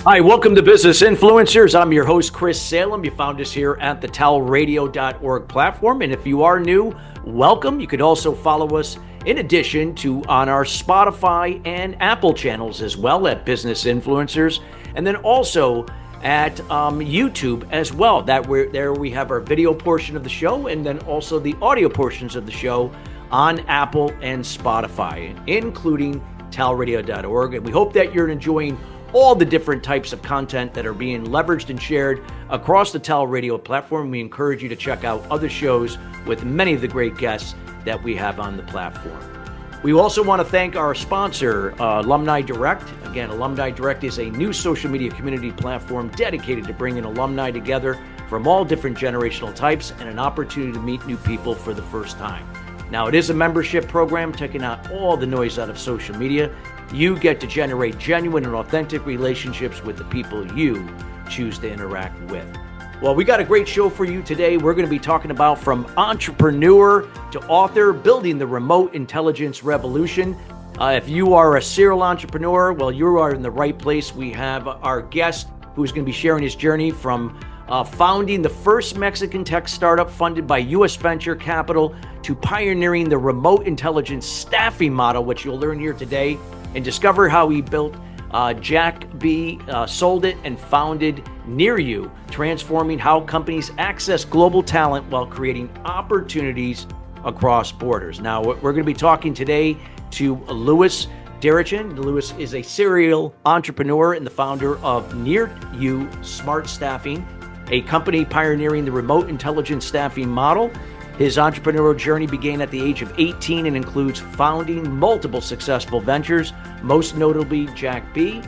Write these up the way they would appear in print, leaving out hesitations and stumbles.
Hi, welcome to Business Influencers. I'm your host, Chris Salem. You found us here at the TALRadio.org platform. And if you are new, welcome. You could also follow us in addition to on our Spotify and Apple channels as well at Business Influencers. And then also at YouTube as well. There we have our video portion of the show and then also the audio portions of the show on Apple and Spotify, including TALRadio.org. And we hope that you're enjoying all the different types of content that are being leveraged and shared across the TAL Radio platform. We encourage you to check out other shows with many of the great guests that we have on the platform. We also want to thank our sponsor, Alumni Direct. Again, Alumni Direct is a new social media community platform dedicated to bringing alumni together from all different generational types and an opportunity to meet new people for the first time. Now, it is a membership program taking out all the noise out of social media. You get to generate genuine and authentic relationships with the people you choose to interact with. Well, we got a great show for you today. We're going to be talking about from entrepreneur to author, building the remote intelligence revolution. If you are a serial entrepreneur, well, you are in the right place. We have our guest who's going to be sharing his journey from founding the first Mexican tech startup funded by U.S. venture capital to pioneering the remote intelligence staffing model, which you'll learn here today, and discover how he built JackBe, sold it, and founded Nir Yu, transforming how companies access global talent while creating opportunities across borders. Now, we're going to be talking today to Luis Derechin. Luis is a serial entrepreneur and the founder of Nir Yu Smart Staffing, a company pioneering the remote intelligence staffing model. His entrepreneurial journey began at the age of 18 and includes founding multiple successful ventures, most notably JackBe,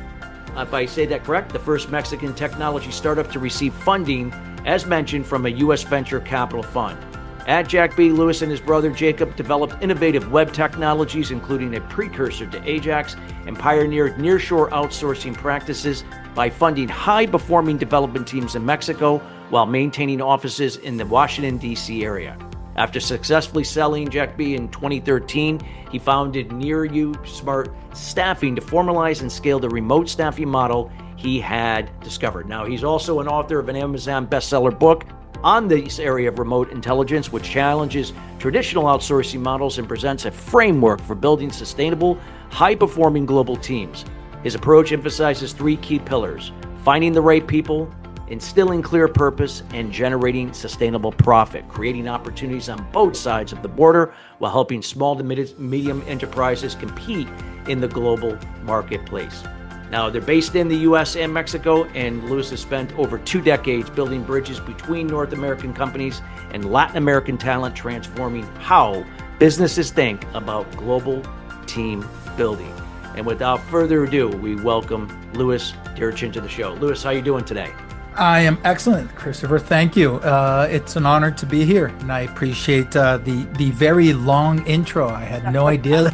if I say that correct, the first Mexican technology startup to receive funding, as mentioned, from a U.S. venture capital fund. At JackBe, Luis and his brother Jacob developed innovative web technologies, including a precursor to Ajax, and pioneered nearshore outsourcing practices by funding high-performing development teams in Mexico while maintaining offices in the Washington, D.C. area. After successfully selling JackBe in 2013, he founded Nir Yu Smart Staffing to formalize and scale the remote staffing model he had discovered. Now, he's also an author of an Amazon bestseller book on this area of remote intelligence, which challenges traditional outsourcing models and presents a framework for building sustainable, high-performing global teams. His approach emphasizes three key pillars: finding the right people, instilling clear purpose, and generating sustainable profit, creating opportunities on both sides of the border while helping small to medium enterprises compete in the global marketplace. Now, they're based in the U.S. and Mexico, and Luis has spent over 2 decades building bridges between North American companies and Latin American talent, transforming how businesses think about global team building. And without further ado, we welcome Luis Derechin to the show. Luis, how are you doing today? I am excellent, Christopher. Thank you. It's an honor to be here, and I appreciate the very long intro. I had no idea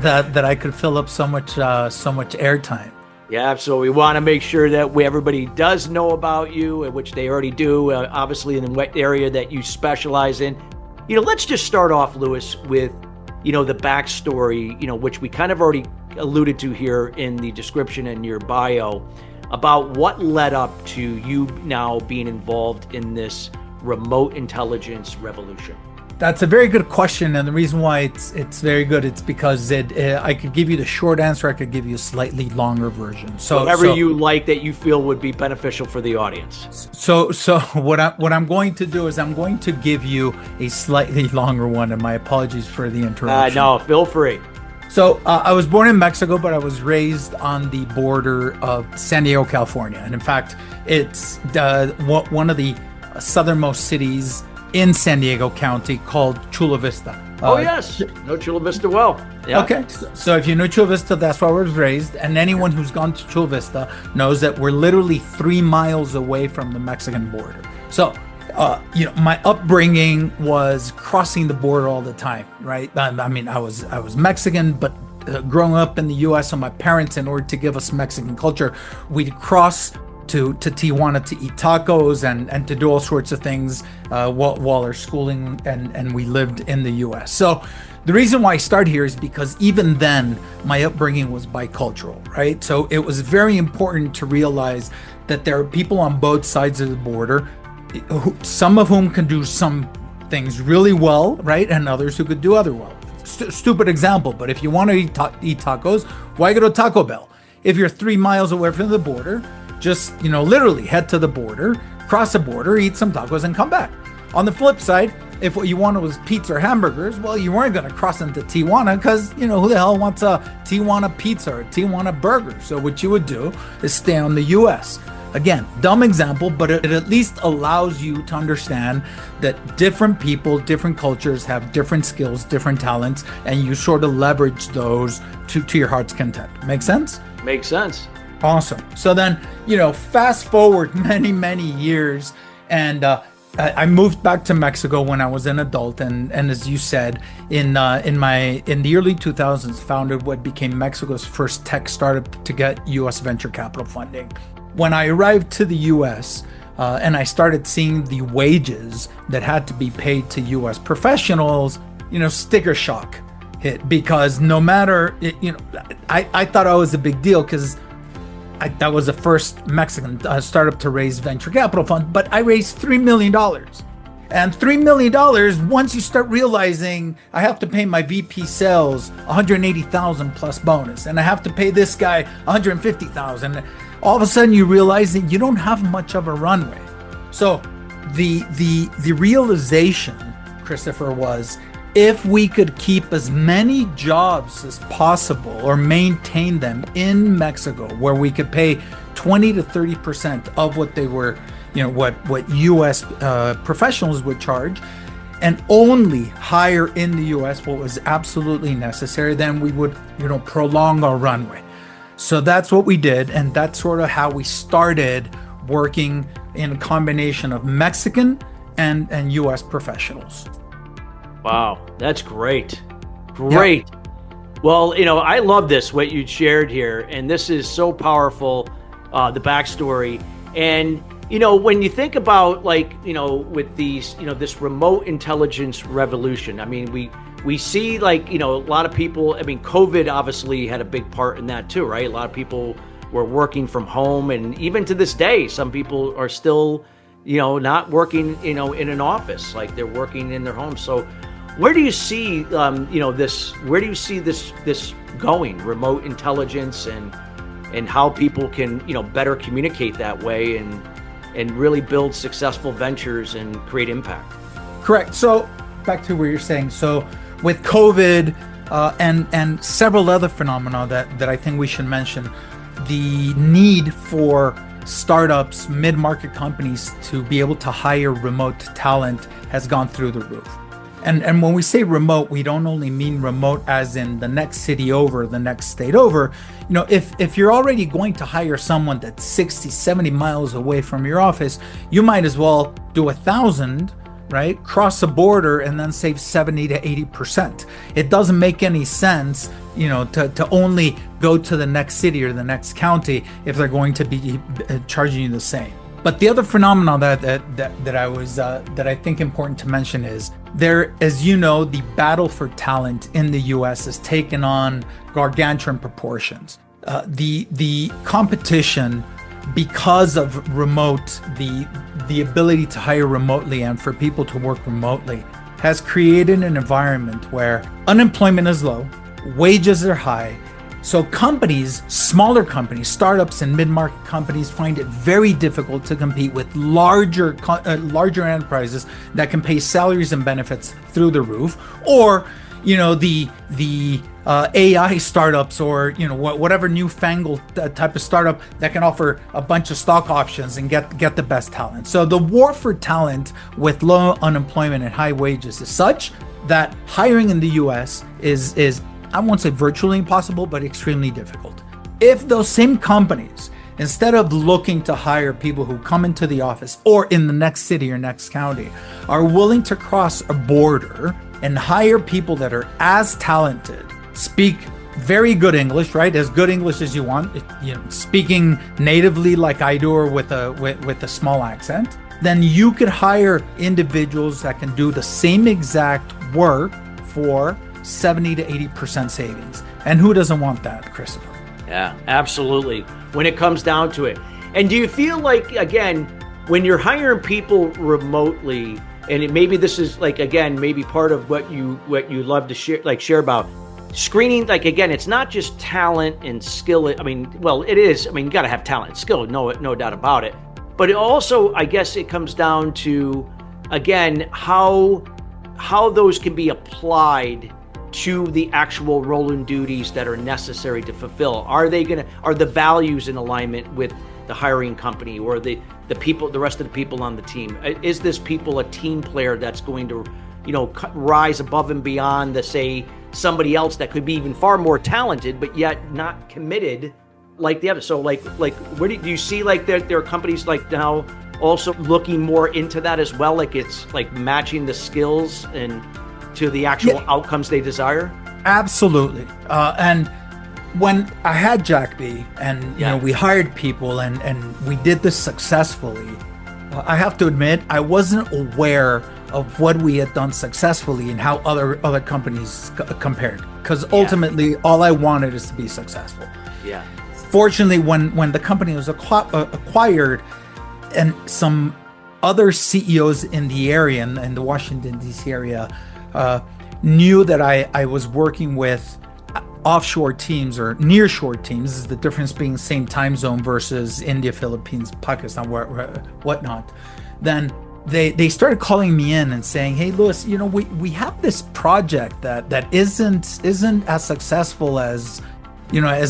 that I could fill up so much airtime. Yeah, so we want to make sure that everybody does know about you, which they already do, obviously in the area that you specialize in. Let's just start off, Luis, with, the backstory, which we kind of already alluded to here in the description in your bio, about what led up to you now being involved in this remote intelligence revolution. That's a very good question, and the reason why it's very good, it's because I could give you the short answer, I could give you a slightly longer version. So whatever you like that you feel would be beneficial for the audience. So what I'm going to do is I'm going to give you a slightly longer one, and my apologies for the interruption. No, feel free. So I was born in Mexico, but I was raised on the border of San Diego, California. And in fact, it's one of the southernmost cities in San Diego County called Chula Vista. Yes, know Chula Vista well. Yeah. Okay, so if you know Chula Vista, that's where I was raised. And anyone who's gone to Chula Vista knows that we're literally 3 miles away from the Mexican border. So my upbringing was crossing the border all the time, right? I mean, I was Mexican, but growing up in the U.S., so my parents, in order to give us Mexican culture, we'd cross to Tijuana to eat tacos and to do all sorts of things while our schooling and we lived in the US. So the reason why I start here is because even then my upbringing was bicultural, right? So it was very important to realize that there are people on both sides of the border, some of whom can do some things really well, right? And others who could do other well. Stupid example, but if you want to eat tacos, why go to Taco Bell? If you're 3 miles away from the border, just, literally head to the border, cross the border, eat some tacos and come back. On the flip side, if what you wanted was pizza or hamburgers, well, you weren't going to cross into Tijuana because, who the hell wants a Tijuana pizza or a Tijuana burger? So what you would do is stay on the US. Again, dumb example, but it at least allows you to understand that different people, different cultures have different skills, different talents, and you sort of leverage those to your heart's content. Make sense? Makes sense. Awesome. So then, fast forward many, many years, and I moved back to Mexico when I was an adult, and as you said, in the early 2000s, founded what became Mexico's first tech startup to get U.S. venture capital funding. When I arrived to the U.S. And I started seeing the wages that had to be paid to U.S. professionals, sticker shock hit, because no matter, I thought I was a big deal because that was the first Mexican startup to raise venture capital fund, but I raised $3 million. And $3 million, once you start realizing I have to pay my VP sales $180,000 plus bonus, and I have to pay this guy $150,000, all of a sudden you realize that you don't have much of a runway. So the realization, Christopher, was if we could keep as many jobs as possible or maintain them in Mexico, where we could pay 20 to 30% of what they were, what U.S. Professionals would charge, and only hire in the U.S. what was absolutely necessary, then we would, prolong our runway. So that's what we did, and that's sort of how we started working in a combination of Mexican and U.S. professionals. Wow, that's great. Great. Yeah. Well, I love this, what you shared here, and this is so powerful, the backstory. And, when you think about with these, this remote intelligence revolution, I mean, we see a lot of people, COVID obviously had a big part in that too, right? A lot of people were working from home, and even to this day, some people are still, not working, in an office, like they're working in their home. So where do you see, where do you see this going, remote intelligence and how people can, better communicate that way and really build successful ventures and create impact? Correct. So back to where you're saying, so with COVID and several other phenomena that I think we should mention, the need for startups, mid-market companies to be able to hire remote talent has gone through the roof. And when we say remote, we don't only mean remote as in the next city over, the next state over. If you're already going to hire someone that's 60, 70 miles away from your office, you might as well do 1,000, right? Cross the border and then save 70 to 80%. It doesn't make any sense, to only go to the next city or the next county if they're going to be charging you the same. But the other phenomenon that I think important to mention is there, as you know, the battle for talent in the U.S. has taken on gargantuan proportions. The competition, because of remote, the ability to hire remotely and for people to work remotely, has created an environment where unemployment is low, wages are high. So companies, smaller companies, startups and mid-market companies find it very difficult to compete with larger enterprises that can pay salaries and benefits through the roof, or the AI startups, or whatever newfangled type of startup that can offer a bunch of stock options and get the best talent. So the war for talent with low unemployment and high wages is such that hiring in the US is I won't say virtually impossible, but extremely difficult. If those same companies, instead of looking to hire people who come into the office or in the next city or next county, are willing to cross a border and hire people that are as talented, speak very good English, right? As good English as you want, speaking natively like I do, or with a small accent. Then you could hire individuals that can do the same exact work for 70 to 80% savings. And who doesn't want that, Christopher? Yeah, absolutely. When it comes down to it. And do you feel like, again, when you're hiring people remotely, and maybe this is like, again, maybe part of what you love to share about screening, like, again, it's not just talent and skill. I mean, well, it is. I mean, you got to have talent and skill, no doubt about it. But it also, I guess it comes down to, again, how those can be applied to the actual role and duties that are necessary to fulfill. Are the values in alignment with the hiring company, or the people, the rest of the people on the team? Is this people a team player that's going to, rise above and beyond say somebody else that could be even far more talented, but yet not committed like the other? So like where do you see like there are companies like now also looking more into that as well? Like it's like matching the skills and to the actual outcomes they desire? Absolutely. And when I had JackBe and we hired people and we did this successfully, I have to admit I wasn't aware of what we had done successfully and how other companies compared, because ultimately all I wanted is to be successful. Yeah. Fortunately, when the company was acquired, and some other CEOs in the area, in the Washington, D.C. area, knew that I was working with offshore teams or nearshore teams. This is the difference being same time zone versus India, Philippines, Pakistan, whatnot. Then they started calling me in and saying, "Hey, Luis, we have this project that isn't as successful as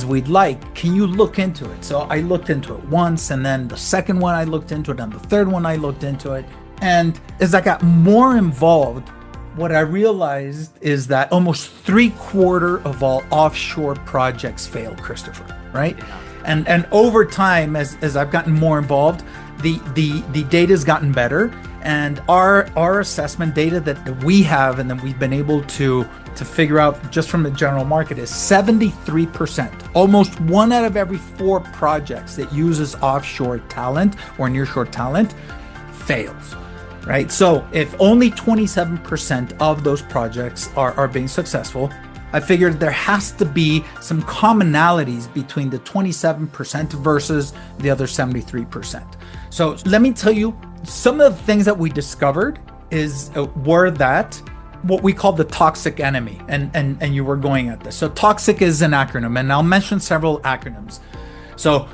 we'd like. Can you look into it?" So I looked into it once, and then the second one I looked into it, and the third one I looked into it. And as I got more involved, what I realized is that almost 3/4 of all offshore projects fail, Christopher, right? Yeah. And over time, as I've gotten more involved, the data's gotten better, and our assessment data that we have and that we've been able to figure out just from the general market is 73%. Almost 1 out of every 4 projects that uses offshore talent or nearshore talent fails. Right? So if only 27% of those projects are being successful, I figured there has to be some commonalities between the 27% versus the other 73%. So let me tell you, some of the things that we discovered were that what we call the toxic enemy, and you were going at this. So toxic is an acronym, and I'll mention several acronyms. So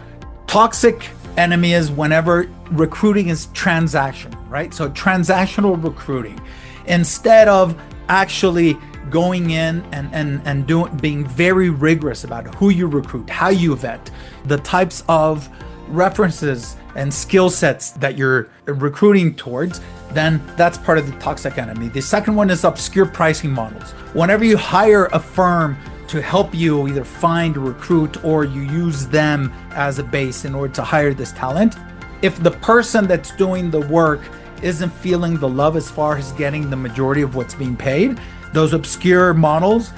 toxic enemy is whenever recruiting is transactional, right? So transactional recruiting, instead of actually going in and being very rigorous about who you recruit, how you vet, the types of references and skill sets that you're recruiting towards, then that's part of the toxic enemy. The second one is obscure pricing models. Whenever you hire a firm to help you either find, recruit, or you use them as a base in order to hire this talent, if the person that's doing the work isn't feeling the love as far as getting the majority of what's being paid, those obscure models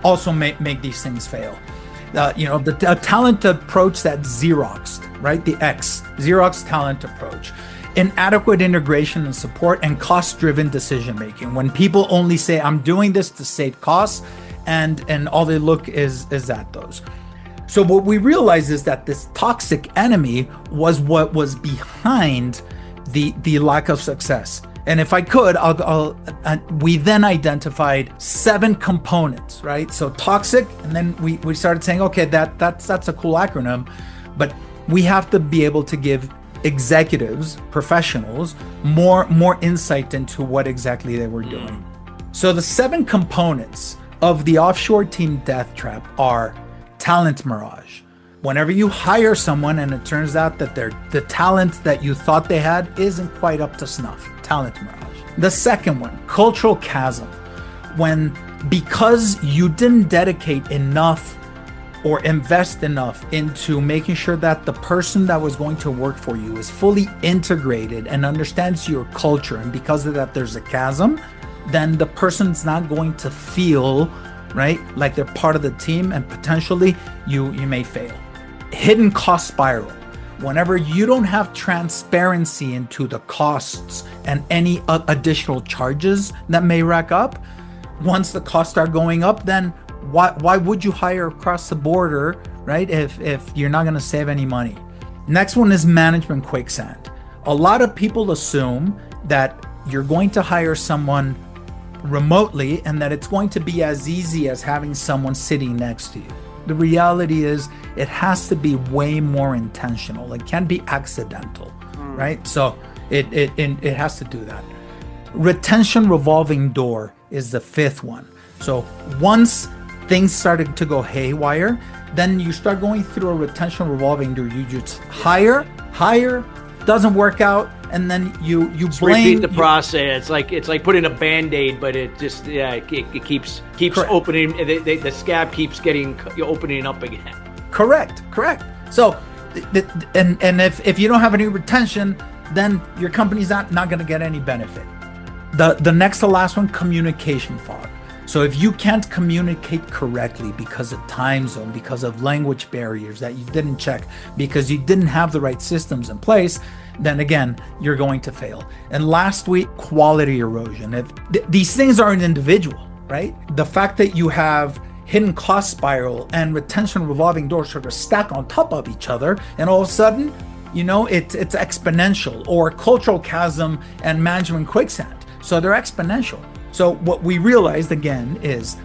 also make these things fail. The talent approach that's Xeroxed, right? The Xerox talent approach. Inadequate integration and support, and cost-driven decision-making. When people only say, "I'm doing this to save costs," and all they look is at those. So what we realized is that this toxic enemy was what was behind the lack of success. And if I could, we then identified 7 components, right? So toxic, and then we started saying, okay, that's a cool acronym, but we have to be able to give executives, professionals, more insight into what exactly they were doing. So the 7 components of the offshore team death trap are talent mirage. Whenever you hire someone and it turns out that the talent that you thought they had isn't quite up to snuff, talent mirage. The second one, cultural chasm. Because you didn't dedicate enough or invest enough into making sure that the person that was going to work for you is fully integrated and understands your culture, and because of that there's a chasm, then the person's not going to feel right? Like they're part of the team, and potentially you may fail. Hidden cost spiral. Whenever you don't have transparency into the costs and any additional charges that may rack up, once the costs start going up, then why would you hire across the border, right? If you're not going to save any money. Next one is management quicksand. A lot of people assume that you're going to hire someone remotely and that it's going to be as easy as having someone sitting next to you. The reality is it has to be way more intentional. It can't be accidental, right? So it has to do that. Retention revolving door is the fifth one. So once things started to go haywire, then you start going through a retention revolving door. You just hire, doesn't work out, and then you blame. Repeat the process. It's like putting a Band-Aid, but it just it keeps Correct. opening. The scab keeps getting opening up again. Correct. So, and if you don't have any retention, then your company's not going to get any benefit. The next to last one, communication fog. So if you can't communicate correctly because of time zone, because of language barriers that you didn't check, because you didn't have the right systems in place, then again, you're going to fail. And lastly, quality erosion. If these things aren't individual, right? The fact that you have hidden cost spiral and retention revolving door sort of stack on top of each other, and all of a sudden, it's exponential, or cultural chasm and management quicksand. So they're exponential. So what we realized again is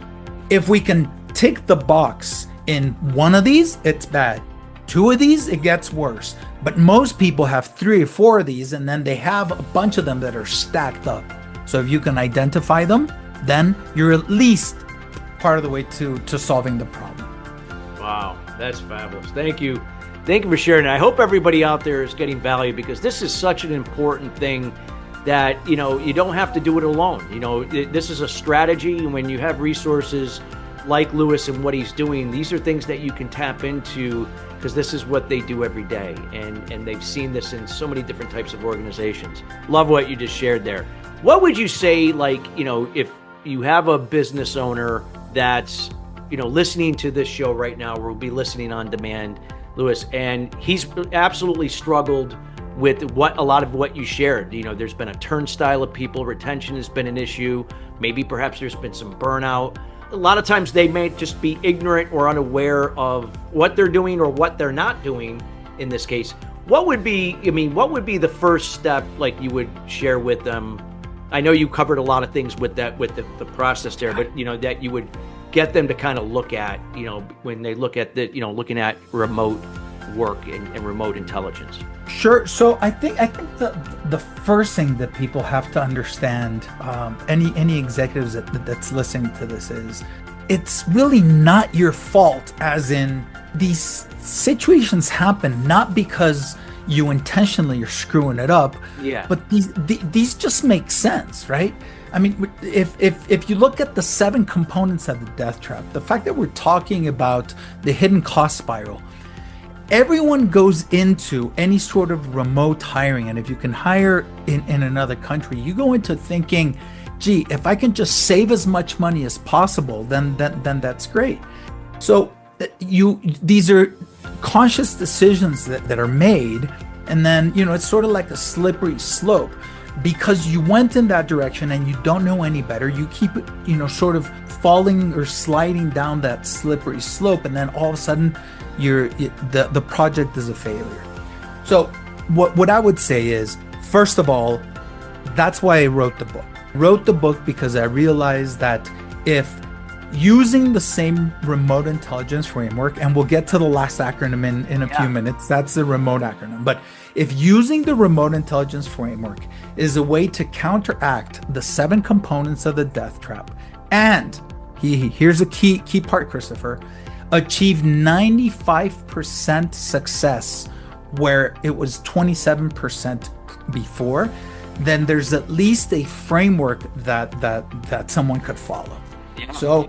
if we can tick the box in one of these, it's bad. Two of these, it gets worse. But most people have 3 or 4 of these, and then they have a bunch of them that are stacked up. So if you can identify them, then you're at least part of the way to solving the problem. Wow, that's fabulous. Thank you. Thank you for sharing. I hope everybody out there is getting value, because this is such an important thing that, you don't have to do it alone. This is a strategy. And when you have resources like Luis and what he's doing, these are things that you can tap into, because this is what they do every day. And they've seen this in so many different types of organizations. Love what you just shared there. What would you say, if you have a business owner that's, listening to this show right now, or will be listening on demand, Luis, and he's absolutely struggled with a lot of what you shared. There's been a turnstile of people, retention has been an issue, maybe perhaps there's been some burnout. A lot of times they may just be ignorant or unaware of what they're doing or what they're not doing in this case. What would be the first step you would share with them? I know you covered a lot of things with that, with the process there, but that you would get them to kind of look at, when they look at looking at remote work and remote intelligence. Sure. So I think the first thing that people have to understand, any executives that's listening to this, is it's really not your fault. As in, these situations happen not because you intentionally are screwing it up, but these just make sense, right? I mean, if you look at the 7 components of the death trap, the fact that we're talking about the hidden cost spiral, everyone goes into any sort of remote hiring, and if you can hire in another country, you go into thinking, gee, if I can just save as much money as possible, then that's great. So these are conscious decisions that are made, and then it's sort of like a slippery slope, because you went in that direction and you don't know any better. You keep sort of falling or sliding down that slippery slope, and then all of a sudden the project is a failure. So what I would say is, first of all, that's why I wrote the book. I wrote the book because I realized that if using the same remote intelligence framework, and we'll get to the last acronym in a few minutes, that's the remote acronym, but if using the remote intelligence framework is a way to counteract the 7 components of the death trap, and here's a key part, Christopher, achieve 95% success where it was 27% before, then there's at least a framework that someone could follow. So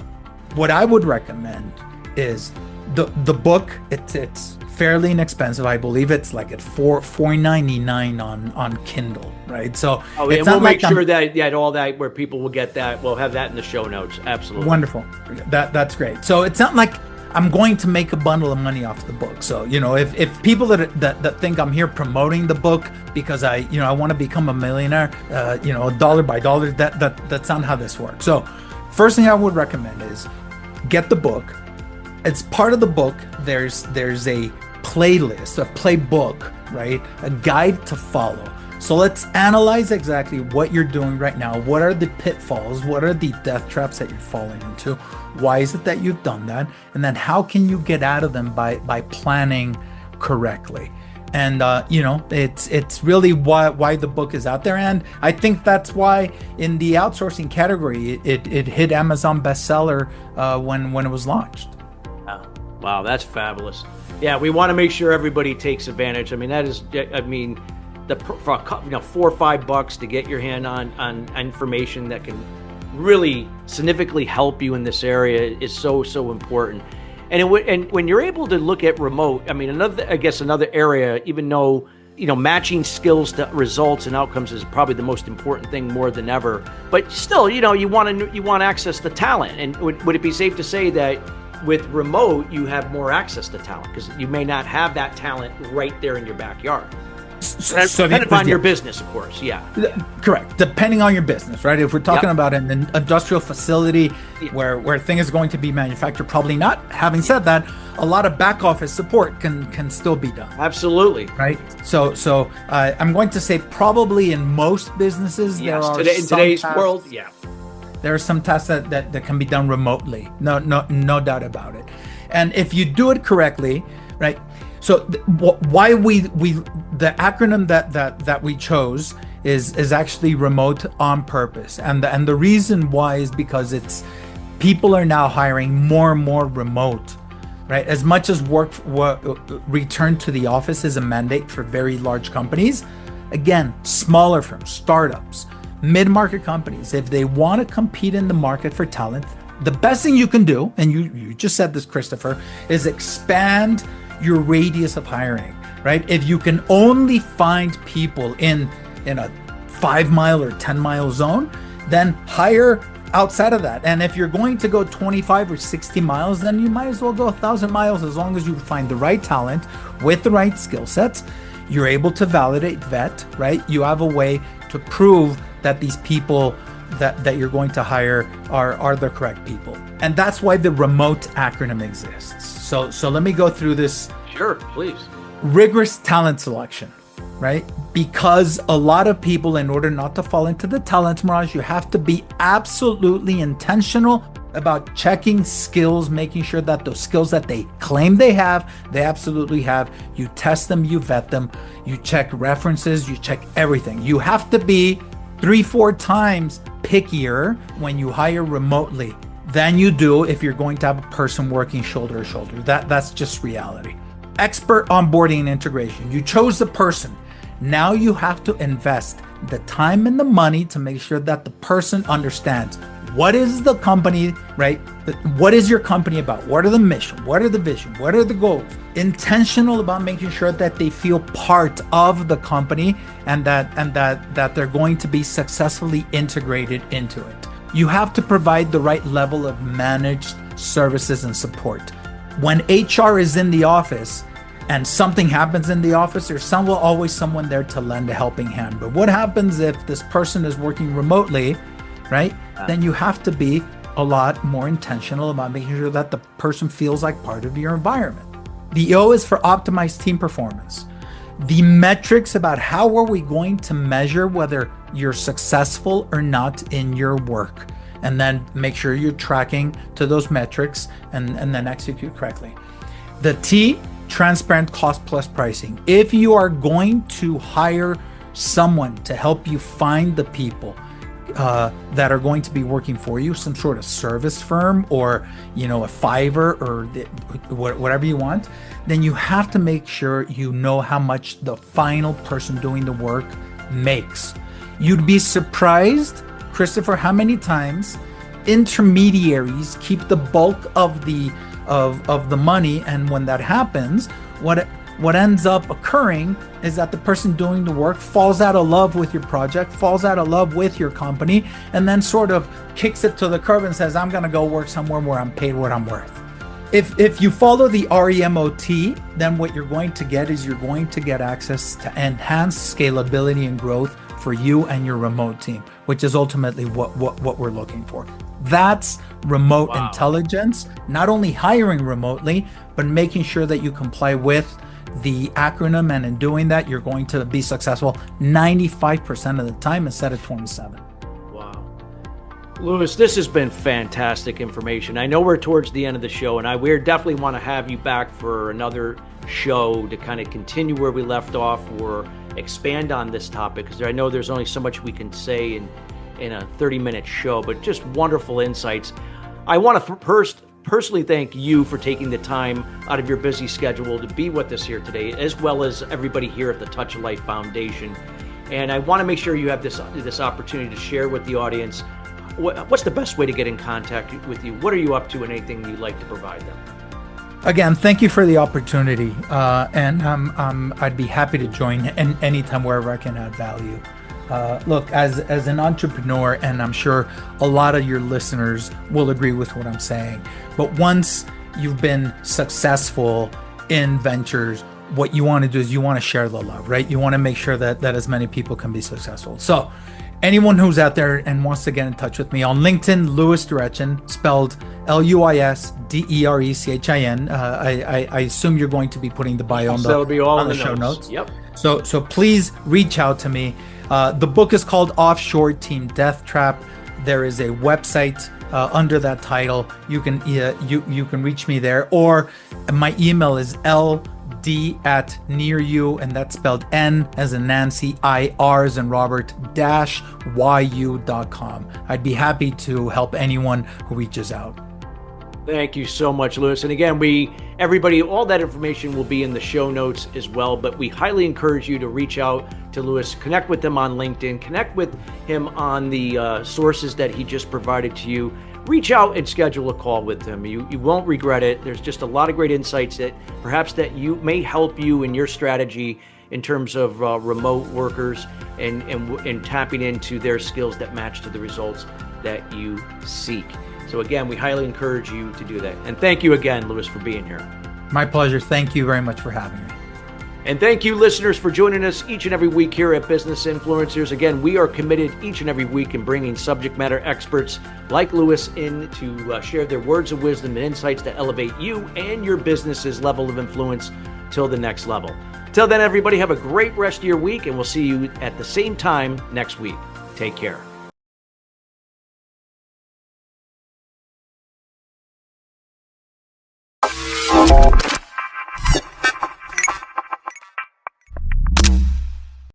what I would recommend is the book, it's fairly inexpensive. I believe it's like at $4.99 on Kindle, right? So and we'll make sure that all that where people will get that. We'll have that in the show notes. Absolutely. Wonderful. That's great. So it's not like I'm going to make a bundle of money off the book. So, if people that think I'm here promoting the book because I want to become a millionaire, dollar by dollar, that's not how this works. So first thing I would recommend is get the book. It's part of the book. There's a playlist, a playbook, right? A guide to follow. So let's analyze exactly what you're doing right now. What are the pitfalls? What are the death traps that you're falling into? Why is it that you've done that? And then how can you get out of them by planning correctly? And it's really why the book is out there. And I think that's why in the outsourcing category, it hit Amazon bestseller when it was launched. Wow, that's fabulous. Yeah, we want to make sure everybody takes advantage. I mean, for $4 or $5 to get your hand on information that can really significantly help you in this area is so important. And when you're able to look at remote, I mean, another area, even though matching skills to results and outcomes is probably the most important thing more than ever, but still, you want access to talent. And would it be safe to say that with remote you have more access to talent because you may not have that talent right there in your backyard? So depending on your business, of course, yeah. Correct. Depending on your business, right? If we're talking about an industrial facility where thing is going to be manufactured, probably not. Having said that, a lot of back office support can still be done. Absolutely. Right. So I'm going to say probably in most businesses there are in today's world, there are some tasks that can be done remotely. No doubt about it. And if you do it correctly, right? So why the acronym that we chose is actually remote on purpose, and the reason why is because people are now hiring more and more remote, right? As much as return to the office is a mandate for very large companies, again, smaller firms, startups, mid-market companies, if they want to compete in the market for talent, the best thing you can do, and you just said this, Christopher, is expand your radius of hiring, right? If you can only find people in a 5-mile or 10-mile zone, then hire outside of that. And if you're going to go 25 or 60 miles, then you might as well go 1,000 miles as long as you find the right talent with the right skill sets. You're able to validate, vet, right? You have a way to prove that these people that you're going to hire are the correct people. And that's why the remote acronym exists. So let me go through this. Sure, please. Rigorous talent selection, right? Because a lot of people, in order not to fall into the talent mirage, you have to be absolutely intentional about checking skills, making sure that those skills that they claim they absolutely have. You test them, you vet them, you check references, you check everything. You have to be 3-4 times pickier when you hire remotely than you do if you're going to have a person working shoulder to shoulder. That's just reality. Expert onboarding and integration. You chose the person. Now you have to invest the time and the money to make sure that the person understands what is the company, right? What is your company about? What are the mission? What are the vision? What are the goals? Intentional about making sure that they feel part of the company and that they're going to be successfully integrated into it. You have to provide the right level of managed services and support. When HR is in the office and something happens in the office, there's always someone there to lend a helping hand. But what happens if this person is working remotely, right? Then you have to be a lot more intentional about making sure that the person feels like part of your environment. The O is for optimized team performance. The metrics about how are we going to measure whether you're successful or not in your work, and then make sure you're tracking to those metrics and then execute correctly. The T, transparent cost plus pricing. If you are going to hire someone to help you find the people that are going to be working for you, some sort of service firm or a Fiverr or whatever you want, then you have to make sure you know how much the final person doing the work makes. You'd be surprised, Christopher, how many times intermediaries keep the bulk of the of the money. And when that happens, what ends up occurring is that the person doing the work falls out of love with your project, falls out of love with your company, and then sort of kicks it to the curb and says, I'm going to go work somewhere where I'm paid what I'm worth. If you follow the REMOT, then what you're going to get is you're going to get access to enhanced scalability and growth for you and your remote team, which is ultimately what we're looking for. That's remote intelligence, not only hiring remotely, but making sure that you comply with the acronym. And in doing that, you're going to be successful 95% of the time instead of 27. Luis, this has been fantastic information. I know we're towards the end of the show, and we definitely want to have you back for another show to kind of continue where we left off or expand on this topic, because I know there's only so much we can say in a 30-minute show, but just wonderful insights. I want to personally thank you for taking the time out of your busy schedule to be with us here today, as well as everybody here at the Touch of Life Foundation. And I want to make sure you have this opportunity to share with the audience what's the best way to get in contact with you? What are you up to, and anything you'd like to provide them? Again, thank you for the opportunity, and I'd be happy to join anytime wherever I can add value. Look, as an entrepreneur, and I'm sure a lot of your listeners will agree with what I'm saying, but once you've been successful in ventures, what you want to do is you want to share the love, right? You want to make sure that as many people can be successful. So anyone who's out there and wants to get in touch with me on LinkedIn, Luis Derechin, spelled LuisDerechin. I assume you're going to be putting the bio on the show notes. Yep. So please reach out to me. The book is called Offshore Team Death Trap. There is a website under that title. You can reach me there, or my email is LD@Nir Yu, and that's spelled N as in Nancy, IR as in Robert, -YU.com. I'd be happy to help anyone who reaches out. Thank you so much, Luis. And again, everybody, all that information will be in the show notes as well, but we highly encourage you to reach out to Luis, connect with him on LinkedIn, connect with him on the sources that he just provided to you. Reach out and schedule a call with him. You won't regret it. There's just a lot of great insights that perhaps that you may help you in your strategy in terms of remote workers and tapping into their skills that match to the results that you seek. So again, we highly encourage you to do that. And thank you again, Luis, for being here. My pleasure. Thank you very much for having me. And thank you, listeners, for joining us each and every week here at Business Influencers. Again, we are committed each and every week in bringing subject matter experts like Luis in to share their words of wisdom and insights that elevate you and your business's level of influence till the next level. Till then, everybody, have a great rest of your week, and we'll see you at the same time next week. Take care.